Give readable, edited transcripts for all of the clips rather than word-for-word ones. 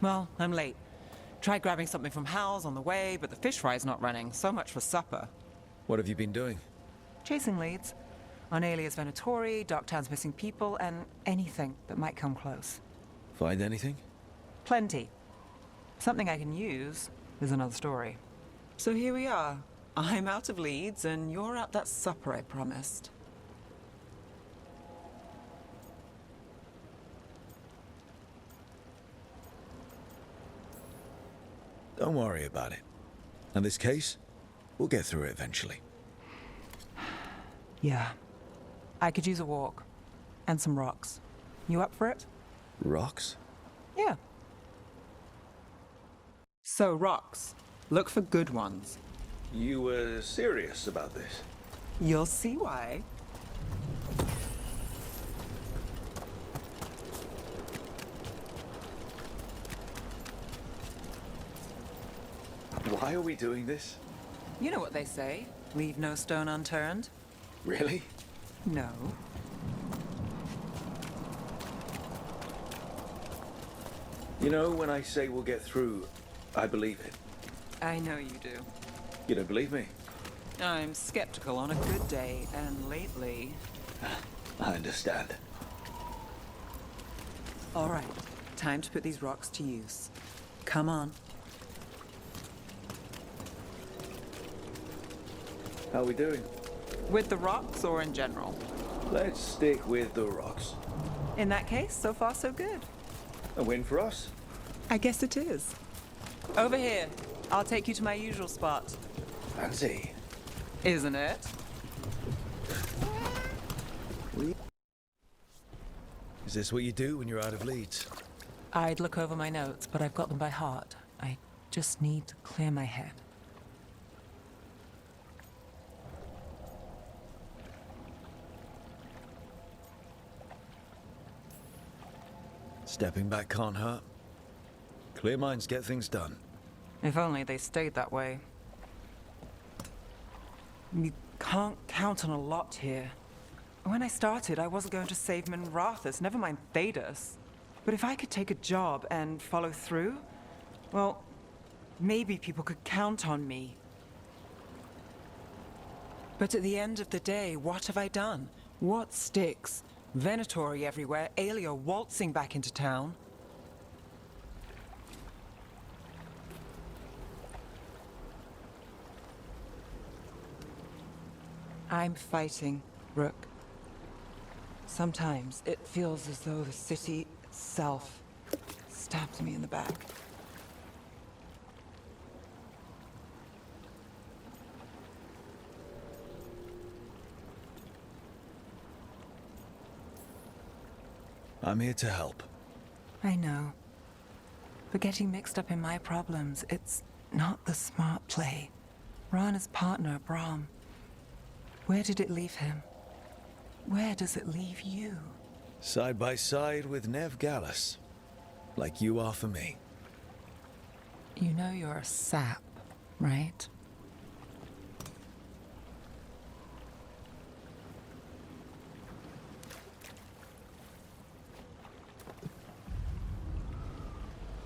Well, I'm late. Tried grabbing something from Hal's on the way, but the fish fry's not running. So much for supper. What have you been doing? Chasing leads. On Alias Venatori, Darktown's missing people, and anything that might come close. Find anything? Plenty. Something I can use is another story. So here we are. I'm out of leads, and you're out that supper I promised. Don't worry about it. And this case, we'll get through it eventually. Yeah. I could use a walk. And some rocks. You up for it? Rocks? Yeah. So, rocks. Look for good ones. You were serious about this? You'll see why. Why are we doing this? You know what they say. Leave no stone unturned. Really? No. You know, when I say we'll get through, I believe it. I know you do. You don't believe me? I'm skeptical on a good day, and lately... I understand. All right, time to put these rocks to use. Come on. How are we doing? With the rocks or in general? Let's stick with the rocks. In that case, so far so good. A win for us? I guess it is. Over here. I'll take you to my usual spot. Fancy. Isn't it? Is this what you do when you're out of leads? I'd look over my notes, but I've got them by heart. I just need to clear my head. Stepping back can't hurt. Clear minds get things done. If only they stayed that way. You can't count on a lot here. When I started, I wasn't going to save Minrathus, never mind Thedas. But if I could take a job and follow through, well, maybe people could count on me. But at the end of the day, what have I done? What sticks? Venatori everywhere, Aelia waltzing back into town. I'm fighting, Rook. Sometimes it feels as though the city itself stabbed me in the back. I'm here to help. I know. But getting mixed up in my problems, it's not the smart play. Rana's partner, Brahm. Where did it leave him? Where does it leave you? Side by side with Nev Gallus. Like you are for me. You know you're a sap, right?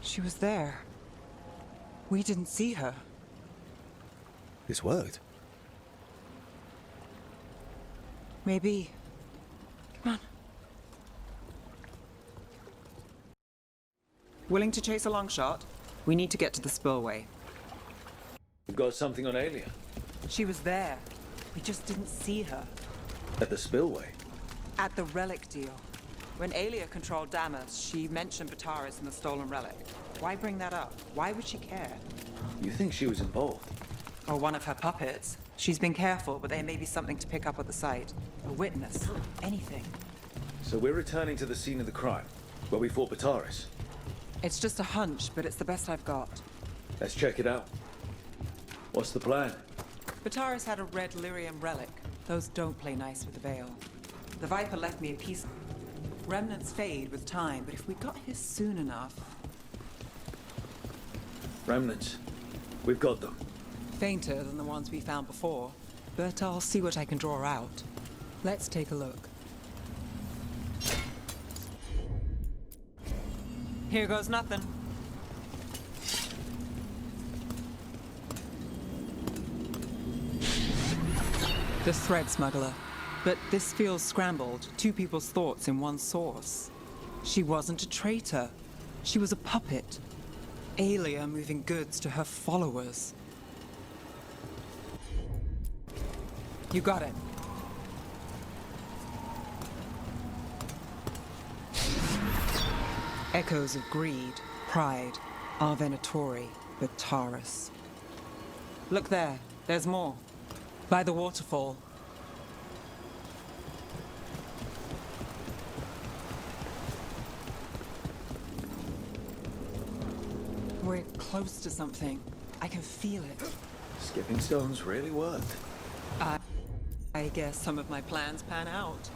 She was there. We didn't see her. This worked. Maybe. Come on. Willing to chase a long shot? We need to get to the spillway. We've got something on Aelia. She was there. We just didn't see her. At the spillway. At the relic deal. When Aelia controlled Damas, she mentioned Bataris and the stolen relic. Why bring that up? Why would she care? You think she was involved? Or one of her puppets. She's been careful, but there may be something to pick up at the site. A witness. Anything. So we're returning to the scene of the crime, where we fought Bataris. It's just a hunch, but it's the best I've got. Let's check it out. What's the plan? Bataris had a red lyrium relic. Those don't play nice with the Veil. The Viper left me a piece. Remnants fade with time, but if we got here soon enough... Remnants. We've got them. Fainter than the ones we found before, but I'll see what I can draw out. Let's take a look. Here goes nothing. The thread smuggler. But this feels scrambled. Two people's thoughts in one source. She wasn't a traitor. She was a puppet. Aelia moving goods to her followers. You got it. Echoes of greed, pride, our Venatori, but Taurus. Look there. There's more. By the waterfall. We're close to something. I can feel it. Skipping stones really worked. I guess some of my plans pan out.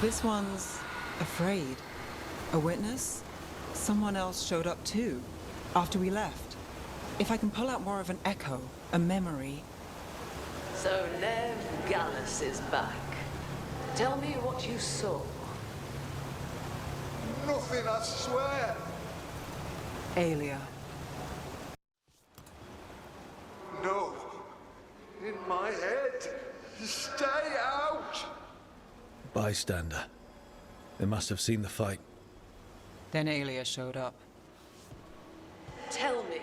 This one's afraid. A witness? Someone else showed up too, after we left. If I can pull out more of an echo, a memory. So Nev Gallus is back. Tell me what you saw. Nothing, I swear. Aelia. No. In my head. Stay out. Bystander. They must have seen the fight. Then Aelia showed up. Tell me,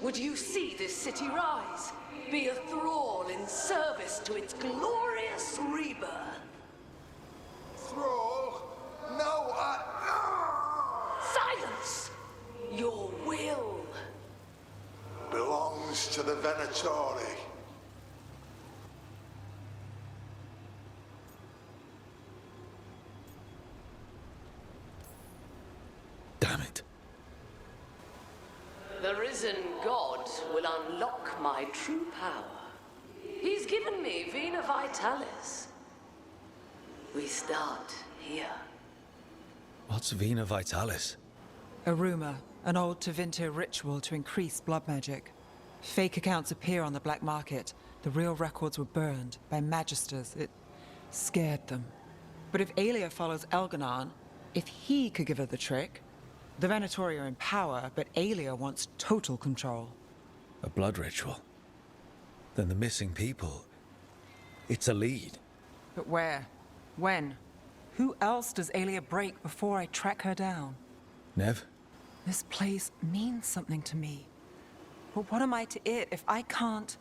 would you see this city rise? Be a thrall in service to its glorious rebirth? Thrall? No, Silence! Your will. belongs to the Venatori. Damn it. The risen god will unlock my true power. He's given me Vena Vitalis. We start here. What's Vena Vitalis? A rumor, an old Tevinter ritual to increase blood magic. Fake accounts appear on the black market. The real records were burned by magisters. It scared them. But if Aelia follows Elganon, if he could give her the trick, the Venatori are in power, but Aelia wants total control. A blood ritual? Then the missing people... It's a lead. But where? When? Who else does Aelia break before I track her down? Nev? This place means something to me. But what am I to it if I can't...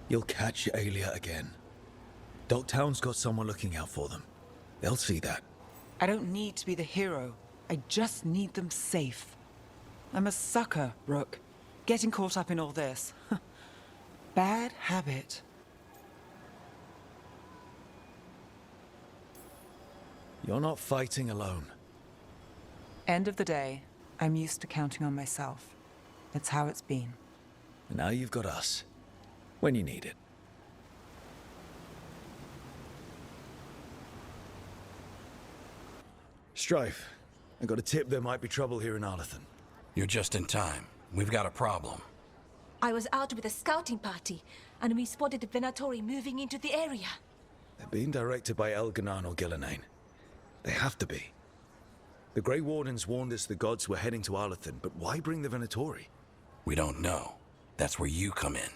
You'll catch Aelia again. Dogtown's got someone looking out for them. They'll see that. I don't need to be the hero. I just need them safe. I'm a sucker, Rook. Getting caught up in all this. Bad habit. You're not fighting alone. End of the day, I'm used to counting on myself. It's how it's been. And now you've got us. When you need it. Strife, I got a tip there might be trouble here in Arlethan. You're just in time. We've got a problem. I was out with a scouting party, and we spotted the Venatori moving into the area. They're being directed by Elganon or Gillenane. They have to be. The Grey Wardens warned us the gods were heading to Arlethan, but why bring the Venatori? We don't know. That's where you come in.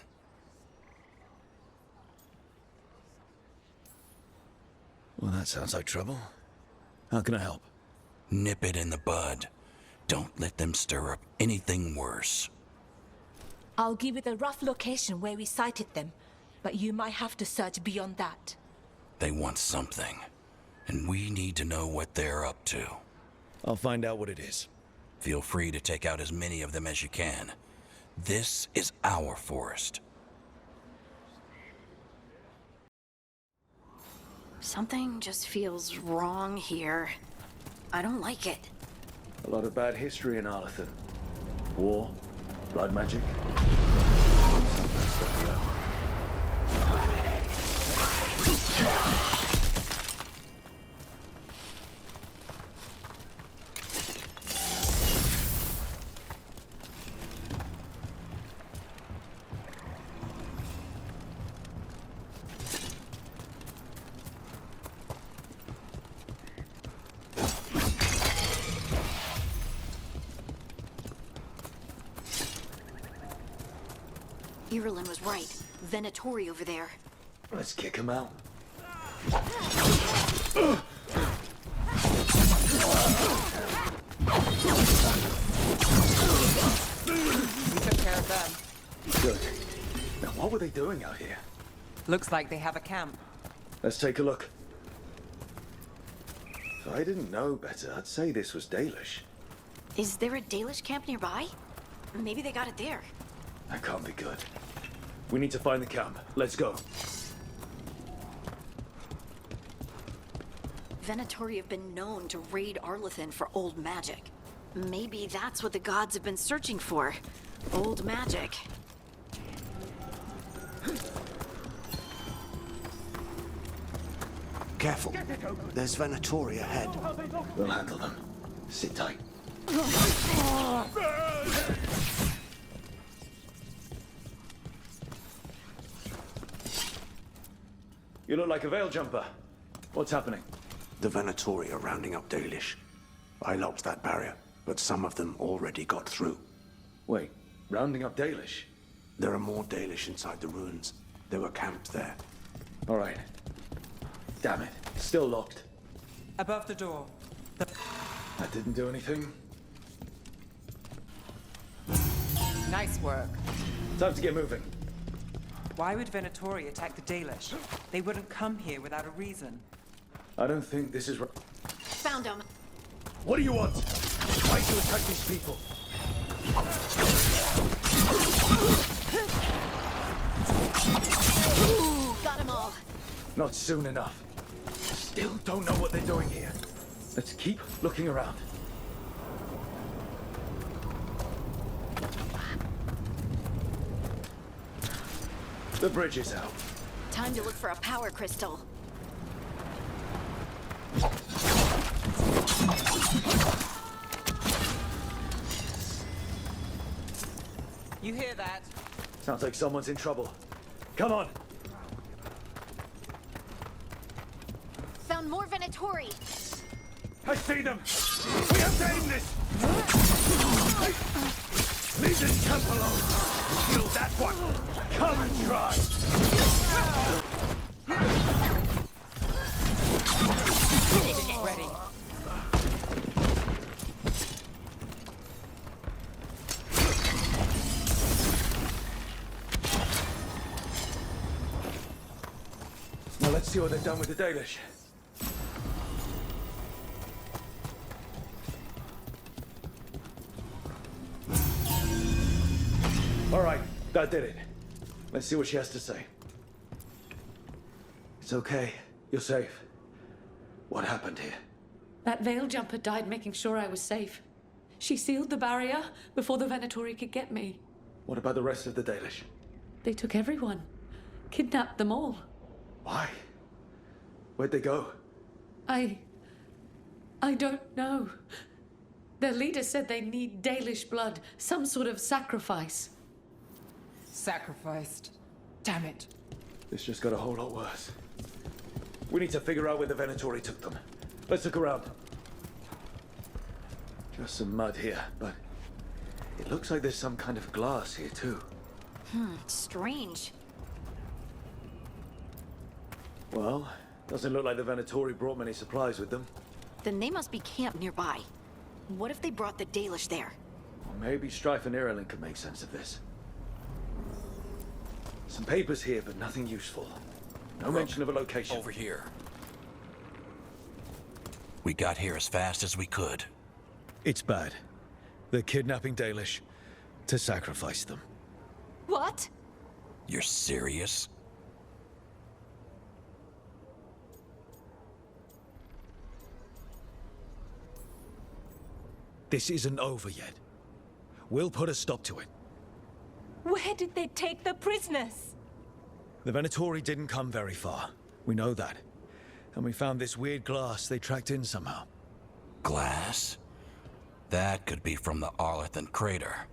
Well, that sounds like trouble. How can I help? Nip it in the bud. Don't let them stir up anything worse. I'll give you the rough location where we sighted them, but you might have to search beyond that. They want something, and we need to know what they're up to. I'll find out what it is. Feel free to take out as many of them as you can. This is our forest. Something just feels wrong here. I don't like it. A lot of bad history in Arlethan. War, blood magic. Irulan was right. Venatori over there. Let's kick him out. We took care of them. Good. Now, what were they doing out here? Looks like they have a camp. Let's take a look. If I didn't know better, I'd say this was Dalish. Is there a Dalish camp nearby? Maybe they got it there. That can't be good. We need to find the camp. Let's go. Venatori have been known to raid Arlathan for old magic. Maybe that's what the gods have been searching for. Old magic. Careful. There's Venatori ahead. We'll handle them. Sit tight. You look like a veil jumper. What's happening? The Venatori are rounding up Dalish. I locked that barrier, but some of them already got through. Wait, rounding up Dalish? There are more Dalish inside the ruins. They were camped there. All right. Damn it. Still locked. Above the door. That didn't do anything. Nice work. Time to get moving. Why would Venatori attack the Dalish? They wouldn't come here without a reason. I don't think this is right. Found him. What do you want? Why do you attack these people? Got them all. Not soon enough. Still don't know what they're doing here. Let's keep looking around. The bridge is out. Time to look for a power crystal. You hear that? Sounds like someone's in trouble. Come on. Found more Venatori. I see them. We have to aim this. Leave this camp alone. Kill that one. Come and try. Ready. Now let's see what they've done with the Dalish. All right, that did it. Let's see what she has to say. It's okay. You're safe. What happened here? That veil jumper died making sure I was safe. She sealed the barrier before the Venatori could get me. What about the rest of the Dalish? They took everyone. Kidnapped them all. Why? Where'd they go? I don't know. Their leader said they need Dalish blood, some sort of sacrifice. Sacrificed. Damn it. This just got a whole lot worse. We need to figure out where the Venatori took them. Let's look around. Just some mud here, but it looks like there's some kind of glass here too. Strange. Well, doesn't look like the Venatori brought many supplies with them. Then they must be camped nearby. What if they brought the Dalish there? Or maybe Strife and Irulan could make sense of this. Some papers here, but nothing useful. No mention of a location. Over here. We got here as fast as we could. It's bad. They're kidnapping Dalish to sacrifice them. What? You're serious? This isn't over yet. We'll put a stop to it. Where did they take the prisoners? The Venatori didn't come very far. We know that. And we found this weird glass they tracked in somehow. Glass? That could be from the Arlathan crater.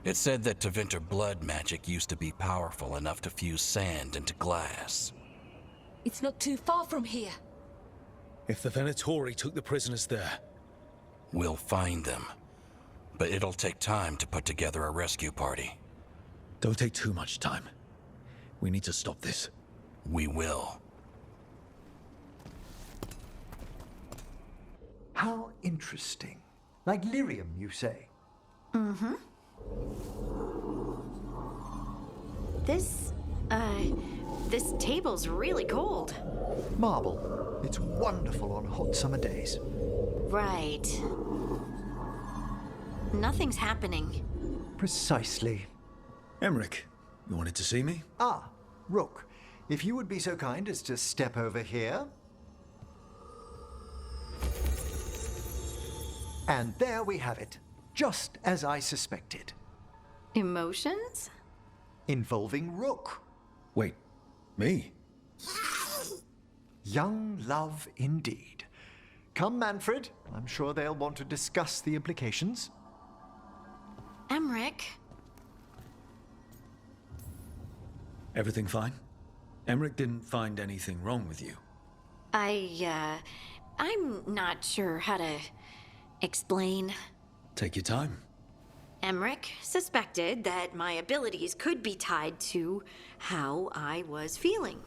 It said that Tevinter blood magic used to be powerful enough to fuse sand into glass. It's not too far from here. If the Venatori took the prisoners there, We'll find them. But it'll take time to put together a rescue party. Don't take too much time. We need to stop this. We will. How interesting. Like lyrium, you say? Mm-hmm. This table's really cold. Marble. It's wonderful on hot summer days. Right. Nothing's happening. Precisely. Emmerich, you wanted to see me? Ah, Rook. If you would be so kind as to step over here. And there we have it. Just as I suspected. Emotions? Involving Rook. Wait, me? Young love indeed. Come, Manfred. I'm sure they'll want to discuss the implications. Emmerich? Everything fine? Emmerich didn't find anything wrong with you. I'm not sure how to explain. Take your time. Emmerich suspected that my abilities could be tied to how I was feeling.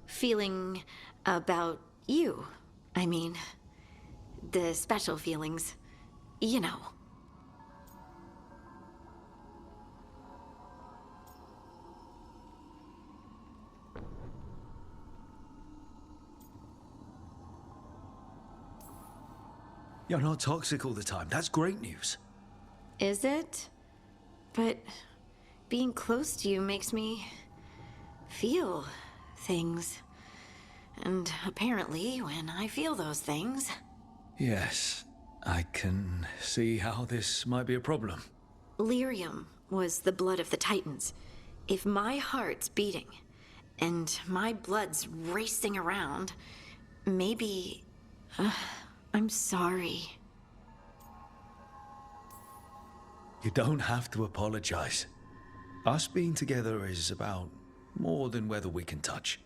Feeling about you. I mean, the special feelings. You know. You're not toxic all the time. That's great news. Is it? But being close to you makes me feel things. And apparently, when I feel those things... Yes, I can see how this might be a problem. Lyrium was the blood of the Titans. If my heart's beating, and my blood's racing around, maybe... I'm sorry. You don't have to apologize. Us being together is about more than whether we can touch.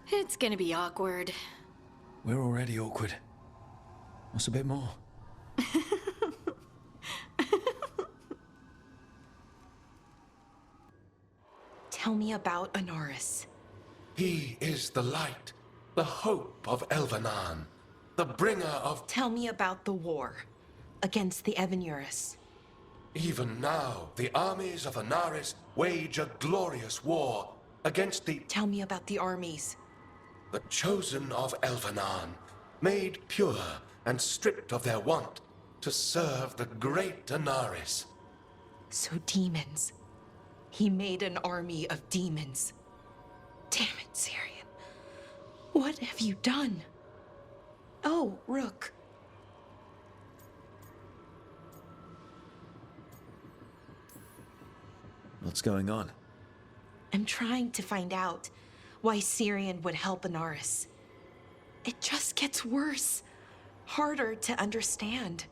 It's gonna be awkward. We're already awkward. What's a bit more? Tell me about Anaris. He is the light, the hope of Elvenan, the bringer of... Tell me about the war against the Evenuris. Even now, the armies of Anaris wage a glorious war against the... Tell me about the armies. The chosen of Elvenan, made pure and stripped of their want to serve the great Anaris. So demons. He made an army of demons. Damn it, Syrian. What have you done? Oh, Rook. What's going on? I'm trying to find out why Syrian would help Anaris. It just gets worse. Harder to understand.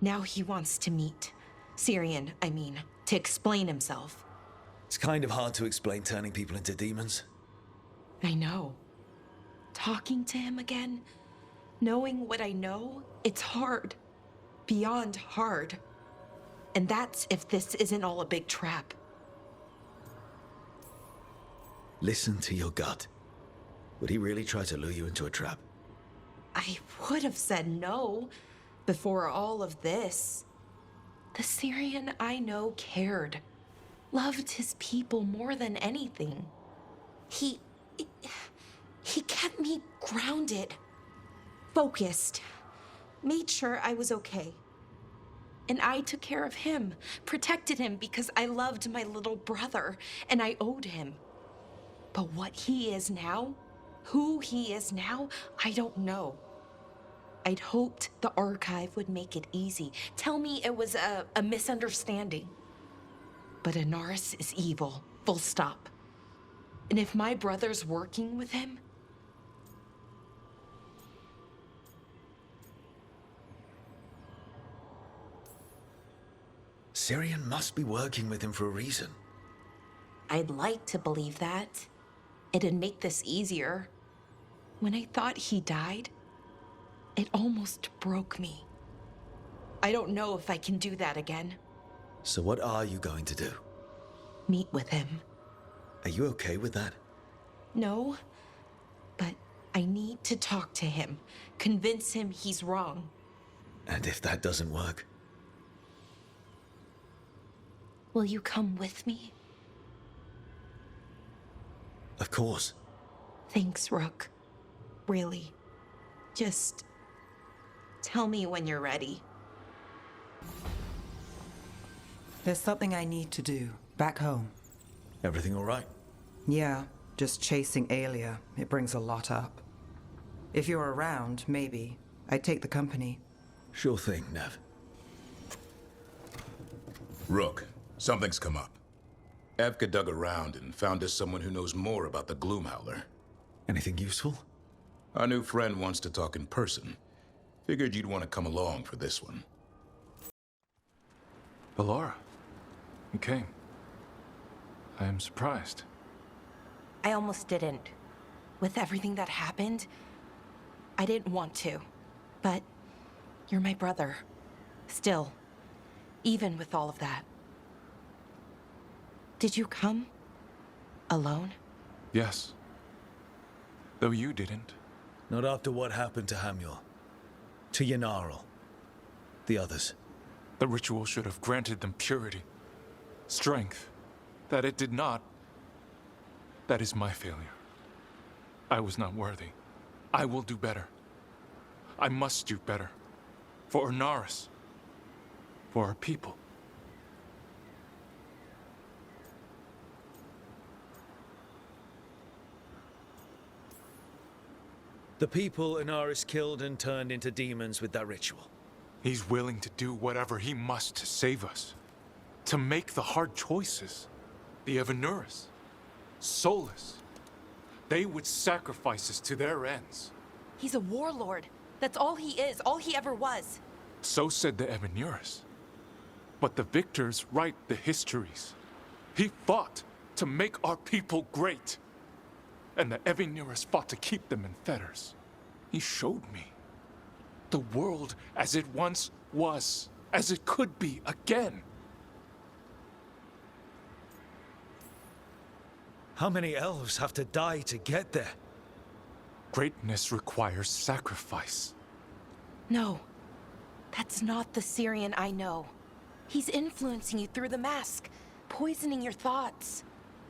Now he wants to meet. Syrian, I mean, to explain himself. It's kind of hard to explain turning people into demons. I know. Talking to him again, knowing what I know, it's hard. Beyond hard. And that's if this isn't all a big trap. Listen to your gut. Would he really try to lure you into a trap? I would have said no before all of this. The Syrian I know cared. Loved his people more than anything. He kept me grounded, focused, made sure I was okay. And I took care of him, protected him because I loved my little brother and I owed him. But what he is now, who he is now, I don't know. I'd hoped the archive would make it easy. Tell me it was a misunderstanding. But Anaris is evil, full stop. And if my brother's working with him... Syrian must be working with him for a reason. I'd like to believe that. It'd make this easier. When I thought he died, it almost broke me. I don't know if I can do that again. So what are you going to do? meet with him. Are you okay with that? No, but I need to talk to him. Convince him he's wrong. And if that doesn't work? Will you come with me? Of course. Thanks, Rook. Really. Just tell me when you're ready. There's something I need to do back home. Everything all right? Yeah, just chasing Aelia. It brings a lot up. If you're around, maybe. I'd take the company. Sure thing, Nev. Rook, something's come up. Evka dug around and found us someone who knows more about the Gloomhowler. Anything useful? Our new friend wants to talk in person. Figured you'd want to come along for this one. Ballora, you came. I am surprised. I almost didn't. With everything that happened, I didn't want to. But you're my brother. Still, even with all of that. Did you come? Alone? Yes. Though you didn't. Not after what happened to Hamuel. To Ynnarl. The others. The ritual should have granted them purity. Strength. That it did not. That is my failure. I was not worthy. I will do better. I must do better. For Ornaris. For our people. The people Inaris killed and turned into demons with that ritual. He's willing to do whatever he must to save us. To make the hard choices. The Evanuris. Solus. They would sacrifice us to their ends. He's a warlord. That's all he is, all he ever was. So said the Evanuris. But the victors write the histories. He fought to make our people great. And the Evanuris fought to keep them in fetters. He showed me the world as it once was, as it could be again. How many elves have to die to get there? Greatness requires sacrifice. No, that's not the Syrian I know. He's influencing you through the mask, poisoning your thoughts.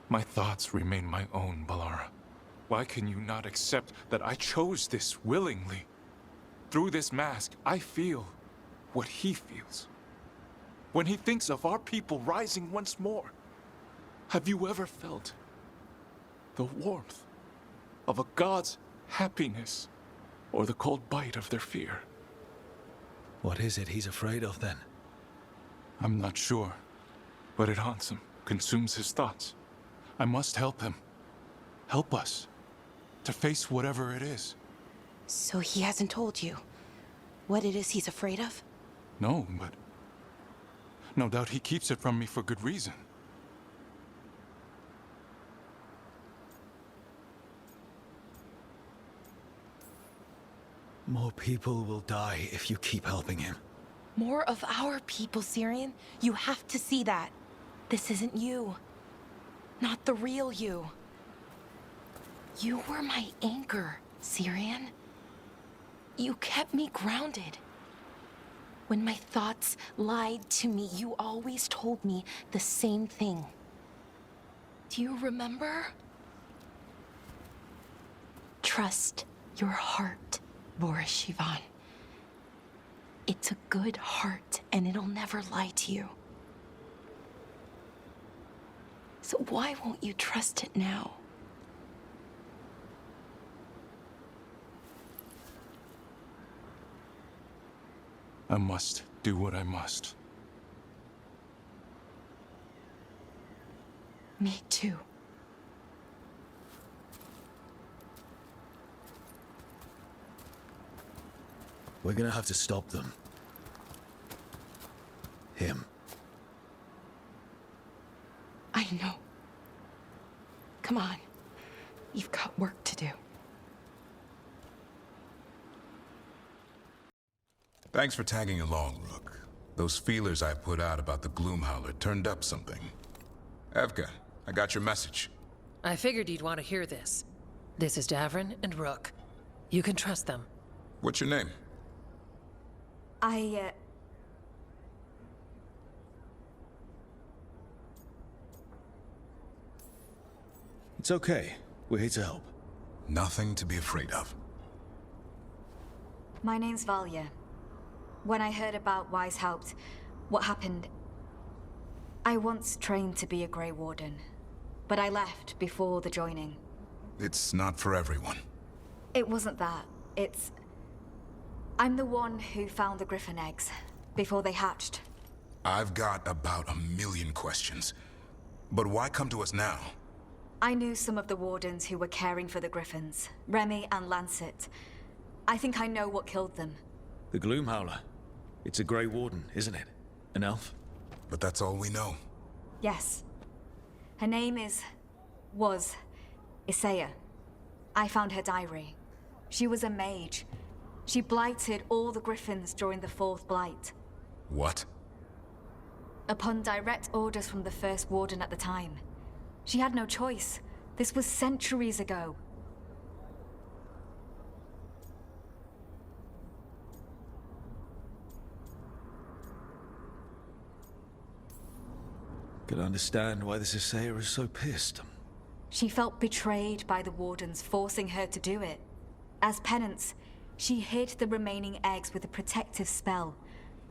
My thoughts remain my own, Ballora. Why can you not accept that I chose this willingly? Through this mask, I feel what he feels. When he thinks of our people rising once more, have you ever felt the warmth of a god's happiness or the cold bite of their fear? What is it he's afraid of then? I'm not sure, but it haunts him, consumes his thoughts. I must help him. Help us to face whatever it is. So he hasn't told you what it is he's afraid of? No, but no doubt he keeps it from me for good reason. More people will die if you keep helping him. More of our people, Syrian. You have to see that. This isn't you. Not the real you. You were my anchor, Syrian. You kept me grounded. When my thoughts lied to me, you always told me the same thing. Do you remember? Trust your heart, Boris Shivan. It's a good heart, and it'll never lie to you. So why won't you trust it now? I must do what I must. Me too. We're gonna have to stop them. Him. I know. Come on. You've got work to do. Thanks for tagging along, Rook. Those feelers I put out about the Gloomhowler turned up something. Evka, I got your message. I figured you'd want to hear this. This is Davrin and Rook. You can trust them. What's your name? It's okay. We're here to help. Nothing to be afraid of. My name's Valya. When I heard about Weishaupt, what happened... I once trained to be a Grey Warden, but I left before the joining. It's not for everyone. It wasn't that. It's... I'm the one who found the Griffin eggs, before they hatched. I've got about 1,000,000 questions. But why come to us now? I knew some of the Wardens who were caring for the Griffins, Remy and Lancet. I think I know what killed them. The Gloomhowler. It's a Grey Warden, isn't it? An elf? But that's all we know. Yes. Her name was Isaiah. I found her diary. She was a mage. She blighted all the Griffins during the Fourth Blight. What? Upon direct orders from the First Warden at the time. She had no choice. This was centuries ago. Can understand why this Isaiah is so pissed. She felt betrayed by the Wardens, forcing her to do it. As penance, she hid the remaining eggs with a protective spell.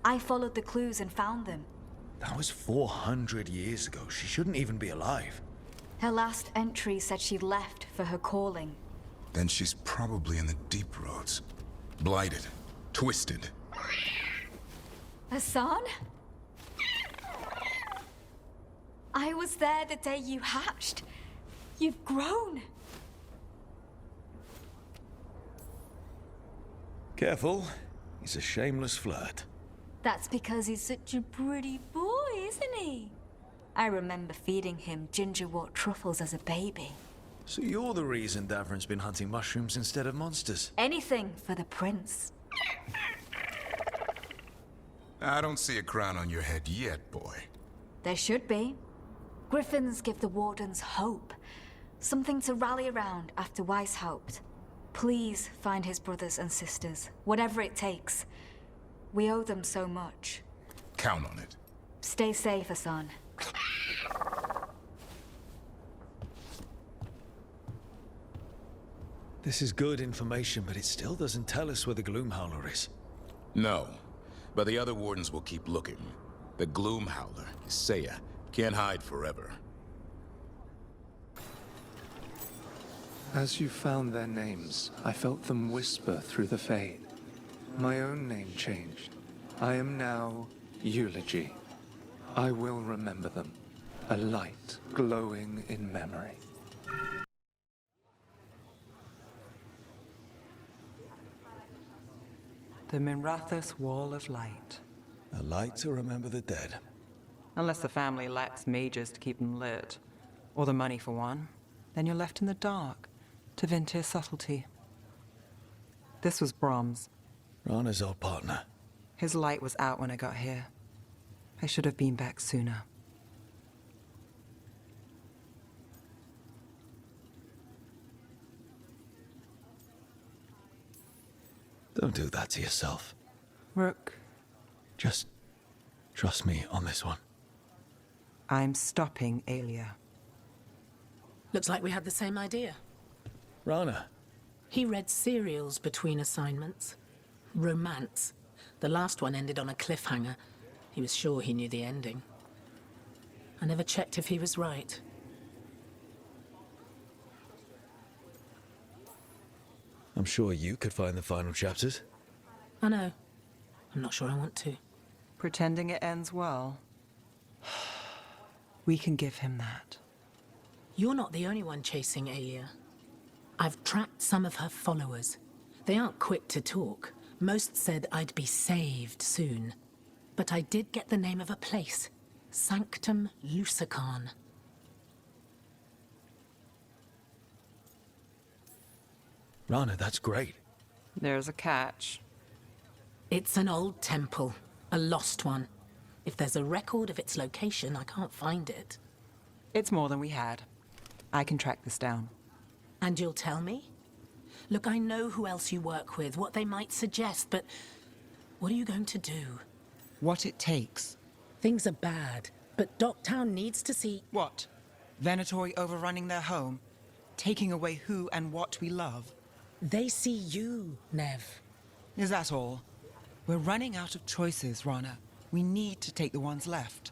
I followed the clues and found them. That was 400 years ago. She shouldn't even be alive. Her last entry said she left for her calling. Then she's probably in the deep roads. Blighted. Twisted. Hassan? I was there the day you hatched. You've grown. Careful. He's a shameless flirt. That's because he's such a pretty boy, isn't he? I remember feeding him gingerwort truffles as a baby. So you're the reason Davrin's been hunting mushrooms instead of monsters? Anything for the prince. I don't see a crown on your head yet, boy. There should be. Griffins give the Wardens hope. Something to rally around after Weishaupt. Please find his brothers and sisters, whatever it takes. We owe them so much. Count on it. Stay safe, Hassan. This is good information, but it still doesn't tell us where the Gloomhowler is. No, but the other Wardens will keep looking. The Gloomhowler, Isaiah, can't hide forever. As you found their names, I felt them whisper through the fade. My own name changed. I am now Eulogy. I will remember them. A light glowing in memory. The Minrathous Wall of Light. A light to remember the dead. Unless the family lacks mages to keep them lit. Or the money for one. Then you're left in the dark. To Ventir subtlety. This was Brahms. Rana's old partner. His light was out when I got here. I should have been back sooner. Don't do that to yourself. Rook. Just trust me on this one. I'm stopping Alia. Looks like we had the same idea. Rana. He read serials between assignments. Romance. The last one ended on a cliffhanger. He was sure he knew the ending. I never checked if he was right. I'm sure you could find the final chapters. I know. I'm not sure I want to. Pretending it ends well. We can give him that. You're not the only one chasing Alia. I've tracked some of her followers. They aren't quick to talk. Most said I'd be saved soon. But I did get the name of a place. Sanctum Lucican. Rana, that's great. There's a catch. It's an old temple. A lost one. If there's a record of its location, I can't find it. It's more than we had. I can track this down. And you'll tell me? Look, I know who else you work with, what they might suggest, but what are you going to do? What it takes. Things are bad, but Docktown needs to see... What? Venatori overrunning their home? Taking away who and what we love? They see you, Nev. Is that all? We're running out of choices, Rana. We need to take the ones left.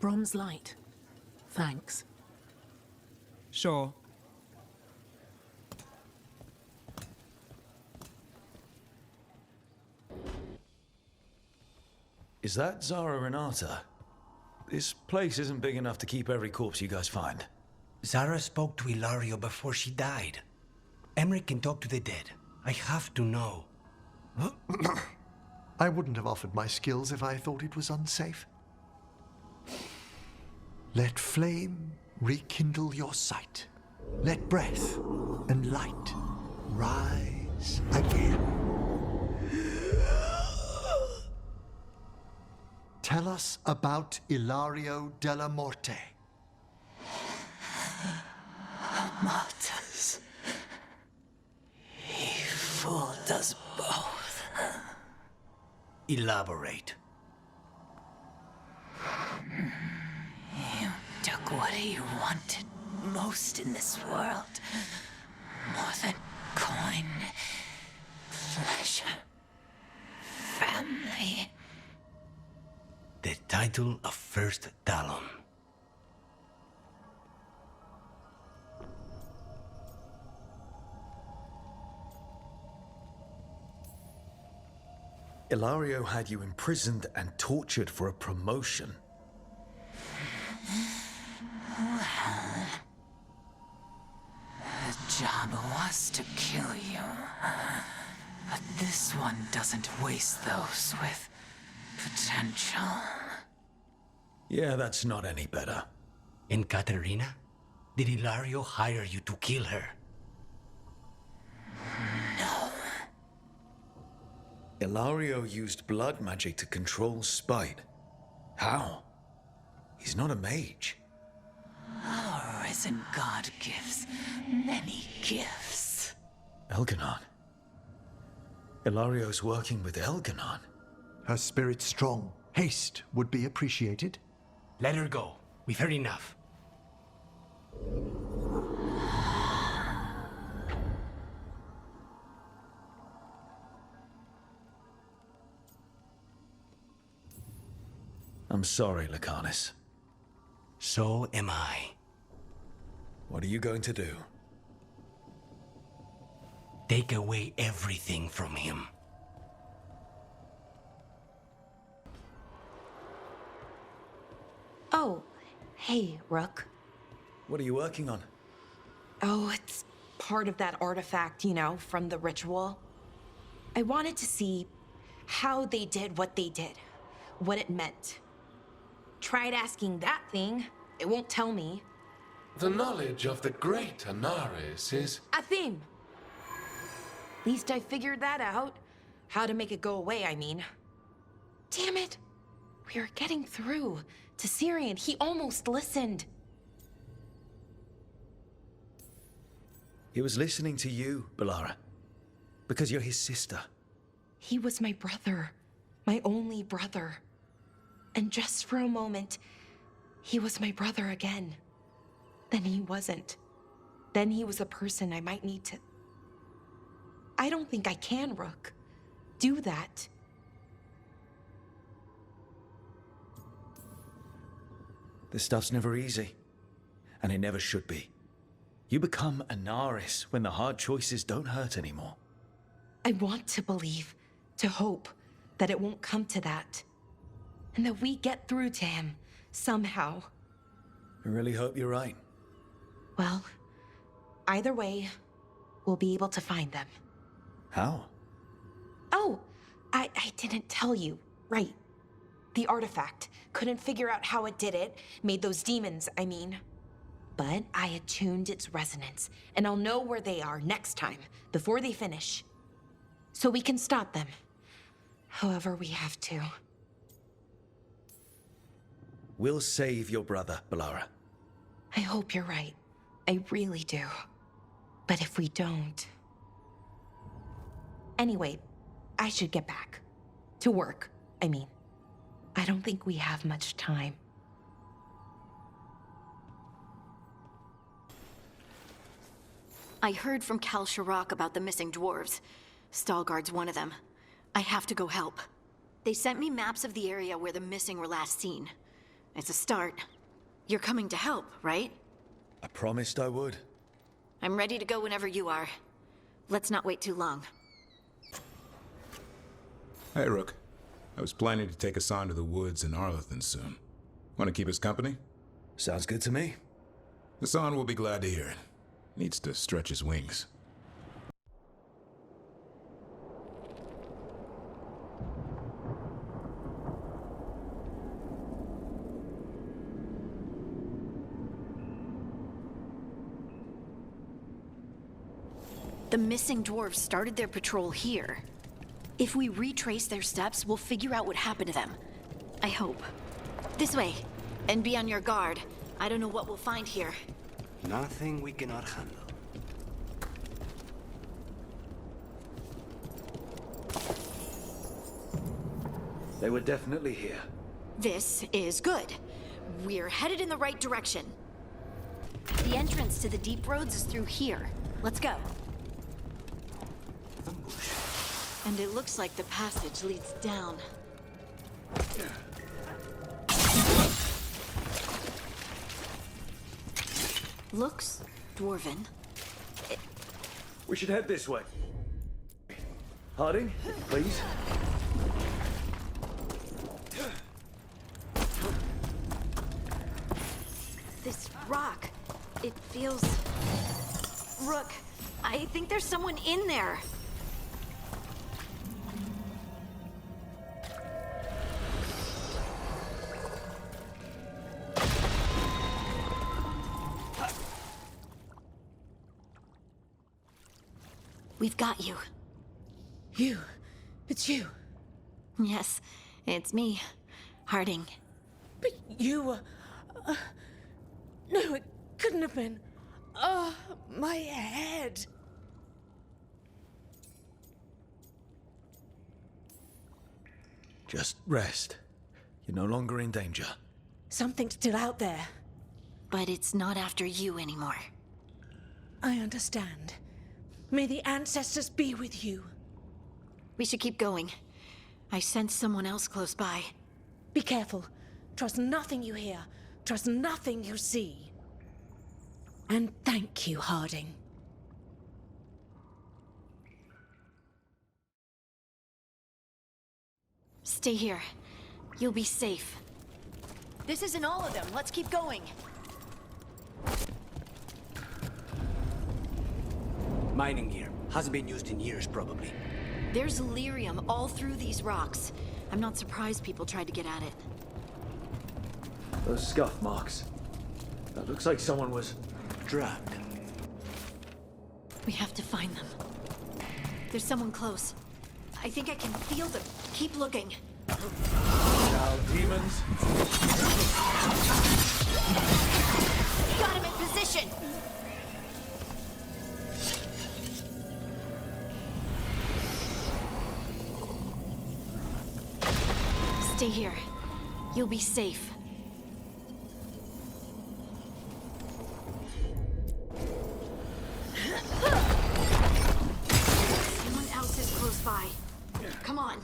Brom's light. Thanks. Sure. Is that Zara Renata? This place isn't big enough to keep every corpse you guys find. Zara spoke to Ilario before she died. Emmerich can talk to the dead. I have to know. I wouldn't have offered my skills if I thought it was unsafe. Let flame rekindle your sight. Let breath and light rise again. Tell us about Ilario della Morte. Martyrs. He fooled us both. Elaborate. You took what he wanted most in this world. More than coin, pleasure, family. The title of First Talon. Ilario had you imprisoned and tortured for a promotion. Well, the job was to kill you. But this one doesn't waste those with potential. Yeah, that's not any better. And Katerina? Did Ilario hire you to kill her? No. Ilario used blood magic to control spite. How? He's not a mage. Our risen god gives many gifts. Elganon. Ilario's working with Elganon. Her spirit's strong. Haste would be appreciated. Let her go. We've heard enough. I'm sorry, Lucanus. So am I. What are you going to do? Take away everything from him. Oh, hey, Rook. What are you working on? Oh, it's part of that artifact, you know, from the ritual. I wanted to see how they did what they did, what it meant. Tried asking that thing, it won't tell me. The knowledge of the great Anaris is... A theme! Least I figured that out. How to make it go away, I mean. Damn it! We were getting through to Syrian. He almost listened. He was listening to you, Balara. Because you're his sister. He was my brother. My only brother. And just for a moment, he was my brother again. Then he wasn't. Then he was a person I might need to... I don't think I can, Rook. Do that. This stuff's never easy. And it never should be. You become Anaris when the hard choices don't hurt anymore. I want to believe, to hope, that it won't come to that. And that we get through to him, somehow. I really hope you're right. Well, either way, we'll be able to find them. How? Oh, I didn't tell you. Right. The artifact. Couldn't figure out how it did it. Made those demons, I mean. But I attuned its resonance, and I'll know where they are next time, before they finish. So we can stop them. However we have to. We'll save your brother, Balara. I hope you're right. I really do. But if we don't... Anyway, I should get back. To work, I mean. I don't think we have much time. I heard from Kal Shirak about the missing dwarves. Stalguard's one of them. I have to go help. They sent me maps of the area where the missing were last seen. It's a start. You're coming to help, right? I promised I would. I'm ready to go whenever you are. Let's not wait too long. Hey, Rook. I was planning to take Hassan to the woods in Arlathan soon. Want to keep us company? Sounds good to me. Hassan will be glad to hear it. Needs to stretch his wings. The missing dwarves started their patrol here. If we retrace their steps, we'll figure out what happened to them. I hope. This way. And be on your guard. I don't know what we'll find here. Nothing we cannot handle. They were definitely here. This is good. We're headed in the right direction. The entrance to the deep roads is through here. Let's go. And it looks like the passage leads down. Looks dwarven. We should head this way. Harding, please. This rock, it feels... Rook, I think there's someone in there. We've got you. You? It's you? Yes, it's me, Harding. But you were... no, it couldn't have been. Oh, my head. Just rest. You're no longer in danger. Something's still out there. But it's not after you anymore. I understand. May the ancestors be with you. We should keep going. I sense someone else close by. Be careful. Trust nothing you hear. Trust nothing you see. And thank you, Harding. Stay here. You'll be safe. This isn't all of them. Let's keep going. Mining gear. Hasn't been used in years, probably. There's lyrium all through these rocks. I'm not surprised people tried to get at it. Those scuff marks. That looks like someone was dragged. We have to find them. There's someone close. I think I can feel them. Keep looking. Now, demons. Got him in position! Stay here. You'll be safe. Someone else is close by. Come on.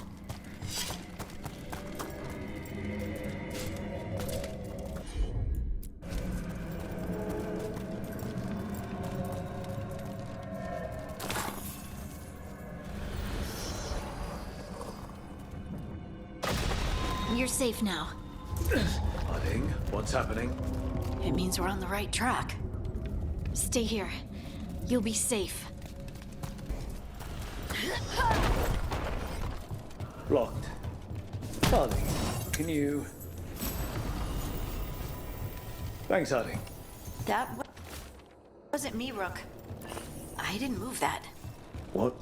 You're safe now. Harding, what's happening? It means we're on the right track. Stay here. You'll be safe. Blocked. Harding, can you... Thanks, Harding. That wasn't me, Rook. I didn't move that. What?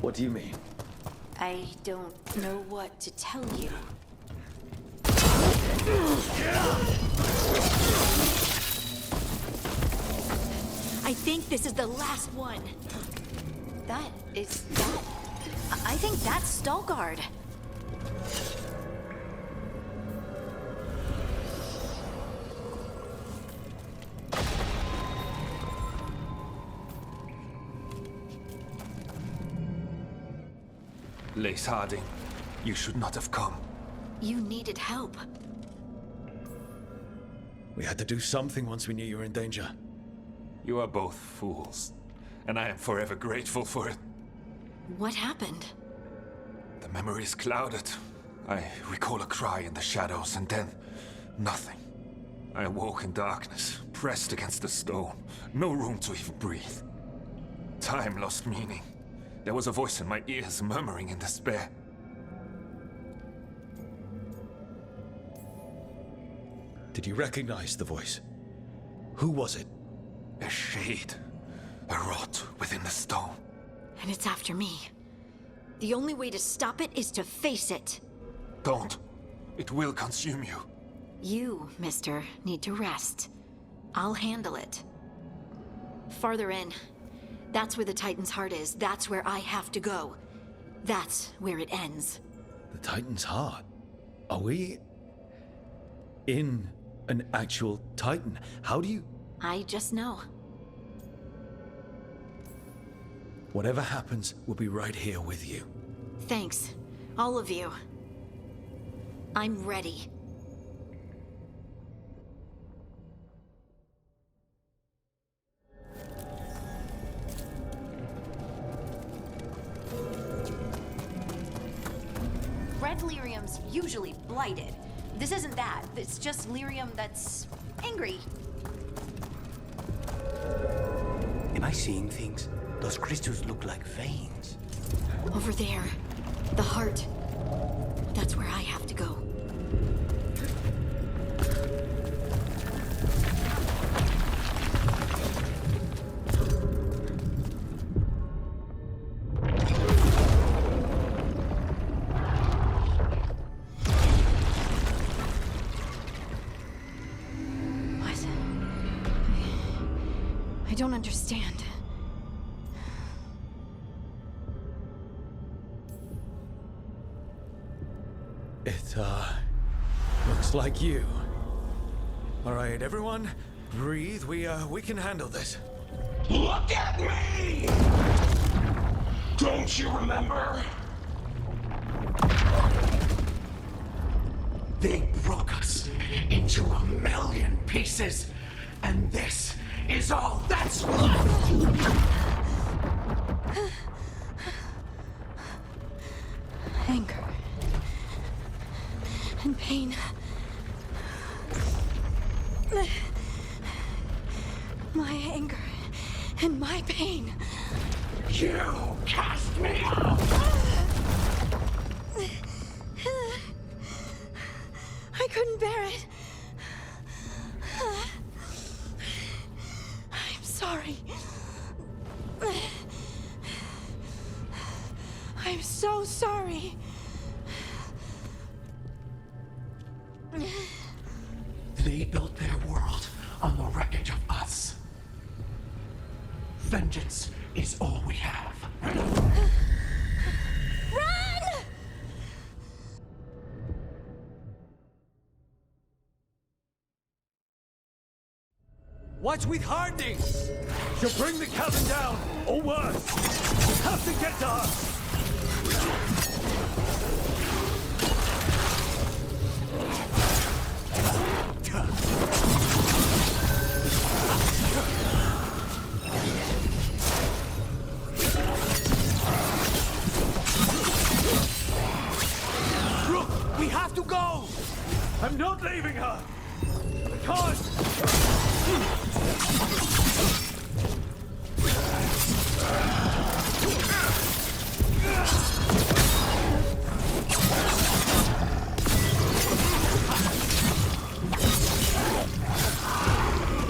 What do you mean? I don't know what to tell you. I think this is the last one. I think that's Veilguard. Lace Harding, you should not have come. You needed help. We had to do something once we knew you were in danger. You are both fools, and I am forever grateful for it. What happened? The memory is clouded. I recall a cry in the shadows, and then nothing. I awoke in darkness, pressed against the stone. No room to even breathe. Time lost meaning. There was a voice in my ears murmuring in despair. Did you recognize the voice? Who was it? A shade. A rot within the stone. And it's after me. The only way to stop it is to face it. Don't. It will consume you. You, mister, need to rest. I'll handle it. Farther in. That's where the Titan's heart is. That's where I have to go. That's where it ends. The Titan's heart? Are we in an actual Titan? How do you... I just know. Whatever happens, we'll be right here with you. Thanks. All of you. I'm ready. Red lyrium's usually blighted. This isn't that. It's just lyrium that's angry. Am I seeing things? Those crystals look like veins. Over there. The heart. That's where I have to go. I don't understand. It, looks like you. All right, everyone, breathe. We can handle this. Look at me! Don't you remember? They broke us into 1,000,000 pieces, and this is all that's left! Anger. And pain. My anger and my pain. You cast me out! I couldn't bear it. I'm sorry. I'm so sorry. They built their world on the wreckage of us. Vengeance is all we have. Run! What's with Harding? She'll bring the cabin down, or worse. We have to get to her. Look, we have to go! I'm not leaving her! I can't!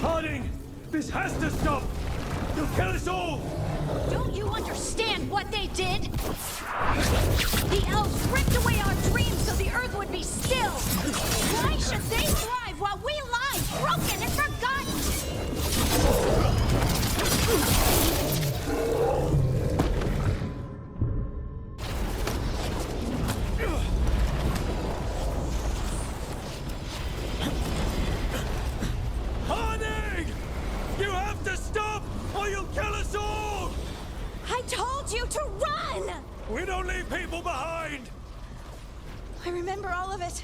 Harding! This has to stop! You'll kill us all! Don't you understand what they did? The elves ripped away our dreams so the earth would be still. Why should they thrive while we lie, broken and forgotten? Honey! You have to stop or you'll kill us all! I told you to run! We don't leave people behind! I remember all of it.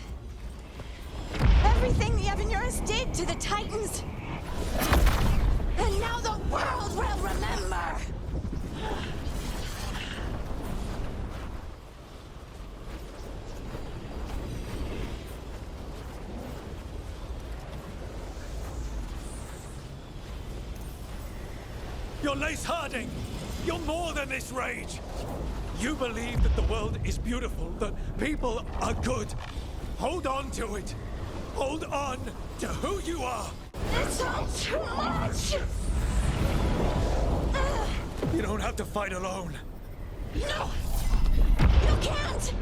Everything the Evanurus did to the Titans. And now the world will remember! You're Lace Harding! You're more than this rage! You believe that the world is beautiful, that people are good. Hold on to it! Hold on to who you are! It's all too much! You don't have to fight alone. No! You can't!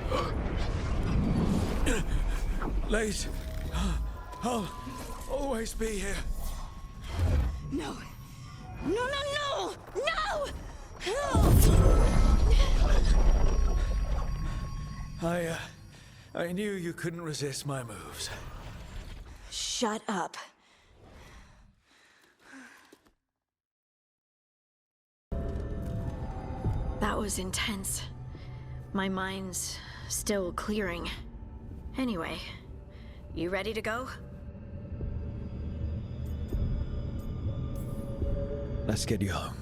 Lace, I'll always be here. No! No, no, no! No! I knew you couldn't resist my moves. Shut up. That was intense. My mind's still clearing. Anyway, you ready to go? Let's get you home.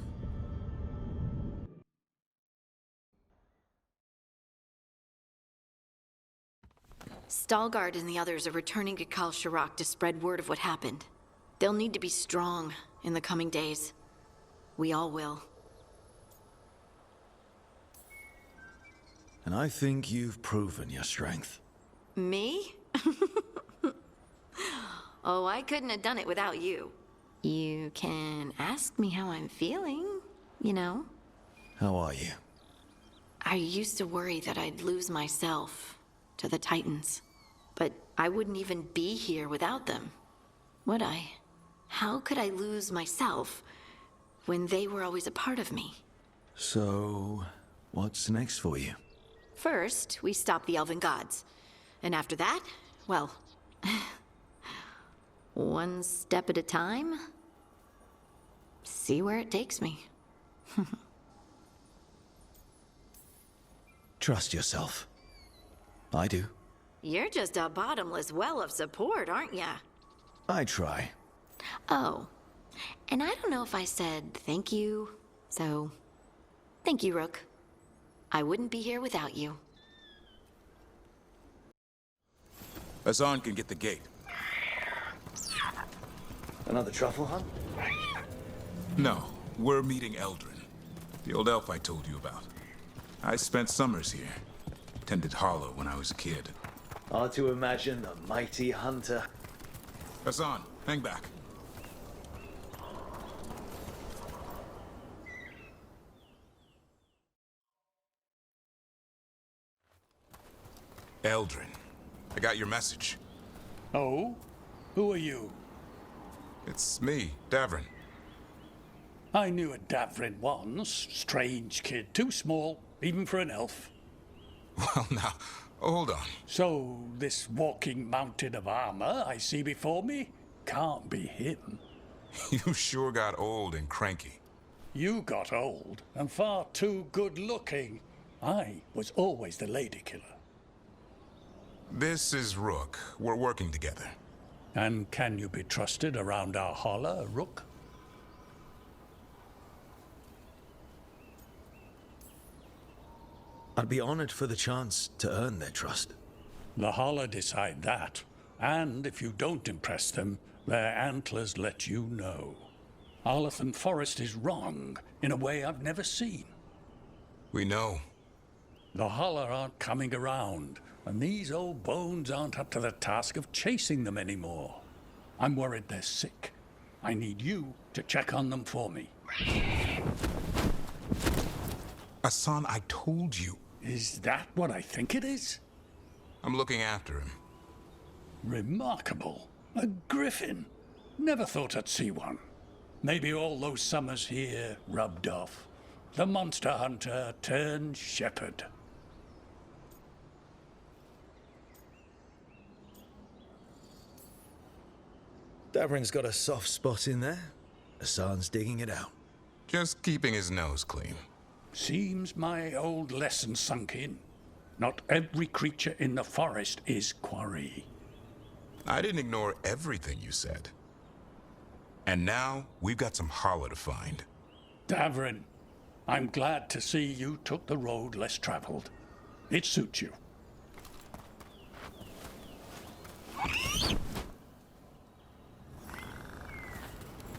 Stalgard and the others are returning to Kal Shirak to spread word of what happened. They'll need to be strong in the coming days. We all will. And I think you've proven your strength. Me? Oh, I couldn't have done it without you. You can ask me how I'm feeling, you know? How are you? I used to worry that I'd lose myself to the Titans. But I wouldn't even be here without them, would I? How could I lose myself when they were always a part of me? So, what's next for you? First, we stop the Elven Gods. And after that, well, one step at a time. See where it takes me. Trust yourself. I do. You're just a bottomless well of support, aren't ya? I try. Oh, and I don't know if I said thank you, so thank you, Rook. I wouldn't be here without you. Hassan can get the gate. Another truffle hunt? No, we're meeting Eldrin, the old elf I told you about. I spent summers here. Tended Hollow when I was a kid. Hard to imagine a mighty hunter. Hassan, hang back. Eldrin, I got your message. Oh? Who are you? It's me, Davrin. I knew a Davrin once. Strange kid. Too small, even for an elf. Well, now, hold on. So, this walking mountain of armor I see before me can't be him. You sure got old and cranky. You got old and far too good looking. I was always the lady killer. This is Rook. We're working together. And can you be trusted around our holler, Rook? I'd be honored for the chance to earn their trust. The holler decide that. And if you don't impress them, their antlers let you know. Arlathan Forest is wrong in a way I've never seen. We know. The holler aren't coming around, and these old bones aren't up to the task of chasing them anymore. I'm worried they're sick. I need you to check on them for me. Hassan, I told you. Is that what I think it is? I'm looking after him. Remarkable. A griffin. Never thought I'd see one. Maybe all those summers here rubbed off. The monster hunter turned shepherd. Davrin's got a soft spot in there. Hassan's digging it out. Just keeping his nose clean. Seems my old lesson sunk in. Not every creature in the forest is quarry. I didn't ignore everything you said. And now, we've got some hollow to find. Davrin, I'm glad to see you took the road less traveled. It suits you.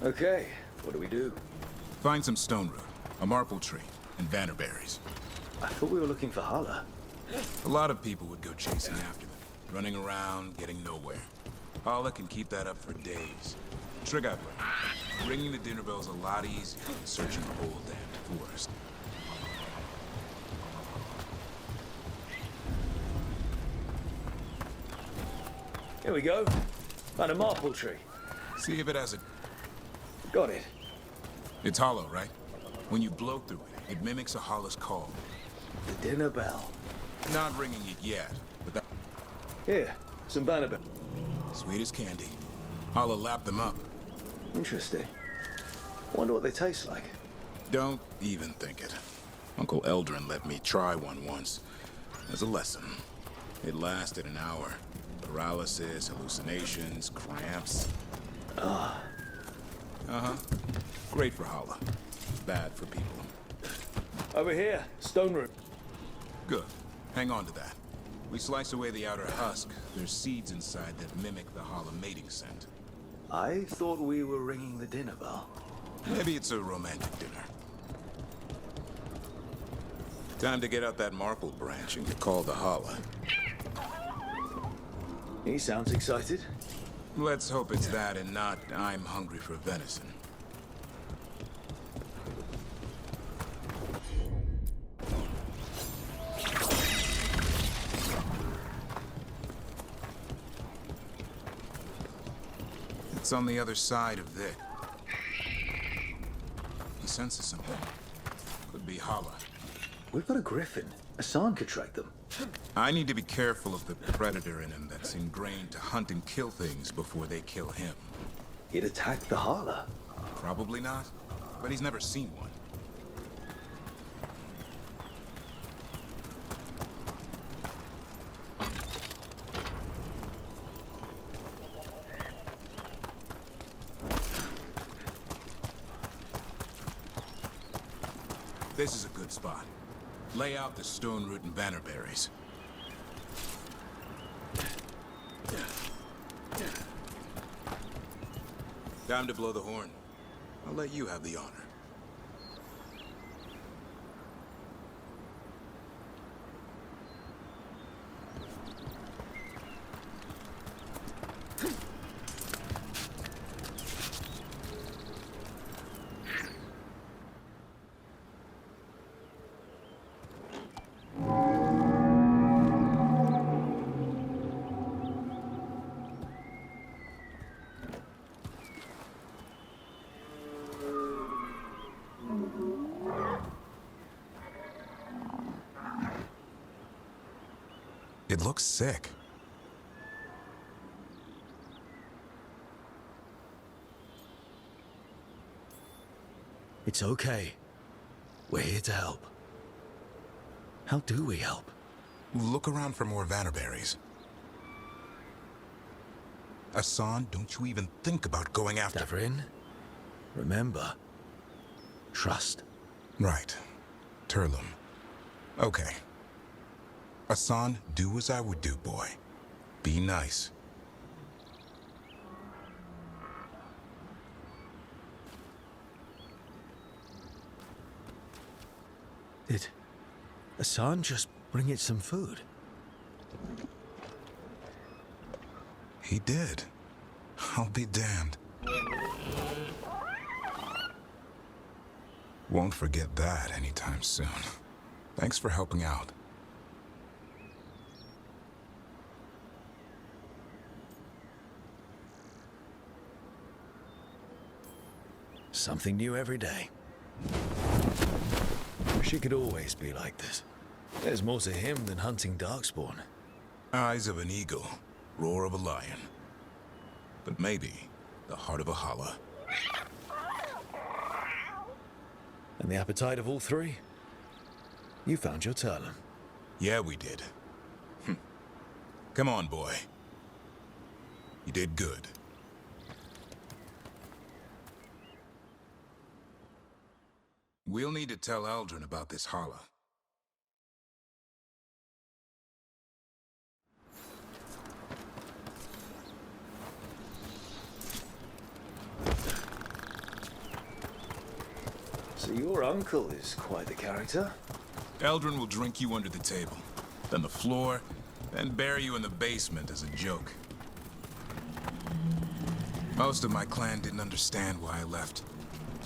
Okay, what do we do? Find some stone root, a marple tree, and vannerberries. I thought we were looking for Hala. A lot of people would go chasing after them, running around, getting nowhere. Hala can keep that up for days. Trick out, ringing the dinner bell's a lot easier than searching the whole damn forest. Here we go. Found a marple tree. See if it has a... Got it. It's hollow, right? When you blow through it, it mimics a Hala's call. The dinner bell. Not ringing it yet, but that... Here, some banner. Sweet as candy. Hala lapped them up. Interesting. Wonder what they taste like. Don't even think it. Uncle Eldrin let me try one once. As a lesson. It lasted an hour. Paralysis, hallucinations, cramps. Ah. Uh-huh. Great for Hala. Bad for people. Over here, stone root. Good. Hang on to that. We slice away the outer husk. There's seeds inside that mimic the Hala mating scent. I thought we were ringing the dinner bell. Maybe it's a romantic dinner. Time to get out that marple branch and call the Hala. He sounds excited. Let's hope it's that and not I'm hungry for venison. It's on the other side of this. He senses something. Could be Hala. We've got a griffin. Hassan could track them. I need to be careful of the predator in him that's ingrained to hunt and kill things before they kill him. He'd attack the Hala. Probably not, but he's never seen one. This is a good spot. Lay out the stone root and vannerberries. Time to blow the horn. I'll let you have the honor. It looks sick. It's okay. We're here to help. How do we help? Look around for more vannerberries. Hassan, don't you even think about going after... Davrin, remember, trust. Right. Turlum. Okay. Hassan, do as I would do, boy. Be nice. Did Hassan just bring it some food? He did. I'll be damned. Won't forget that anytime soon. Thanks for helping out. Something new every day. She could always be like this. There's more to him than hunting darkspawn. Eyes of an eagle, roar of a lion. But maybe the heart of a holla. And the appetite of all three? You found your Talon. Yeah, we did. Come on, boy. You did good. We'll need to tell Eldrin about this holla. So your uncle is quite the character. Eldrin will drink you under the table, then the floor, then bury you in the basement as a joke. Most of my clan didn't understand why I left.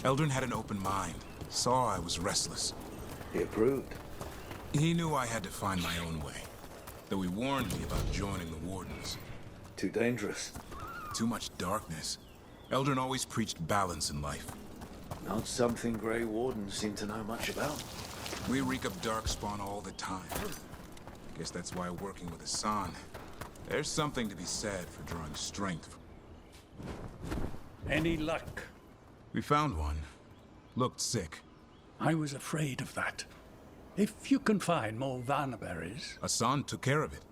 Eldrin had an open mind, saw I was restless. He approved. He knew I had to find my own way, though he warned me about joining the Wardens. Too dangerous. Too much darkness. Eldrin always preached balance in life. Not something Grey Wardens seem to know much about. We reek of darkspawn all the time. Guess that's why working with Hassan, there's something to be said for drawing strength. Any luck? We found one. Looked sick. I was afraid of that. If you can find more Vanaberries... Hassan took care of it.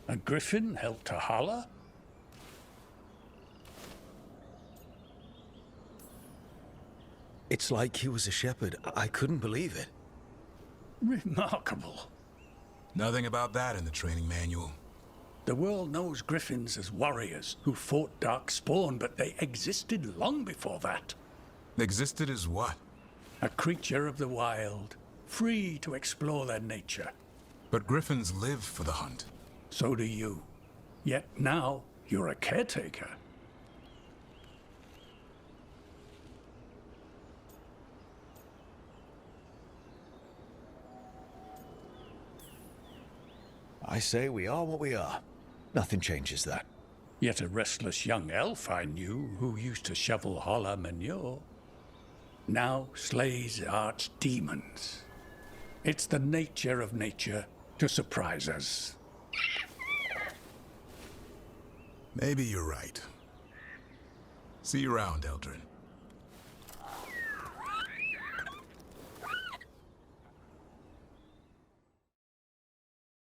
A griffin helped to holler? It's like he was a shepherd. I couldn't believe it. Remarkable. Nothing about that in the training manual. The world knows griffins as warriors who fought Darkspawn, but they existed long before that. Existed as what? A creature of the wild, free to explore their nature. But griffins live for the hunt. So do you. Yet now, you're a caretaker. I say we are what we are. Nothing changes that. Yet a restless young elf I knew who used to shovel holler manure now slays archdemons. It's the nature of nature to surprise us. Maybe you're right. See you around, Eldrin.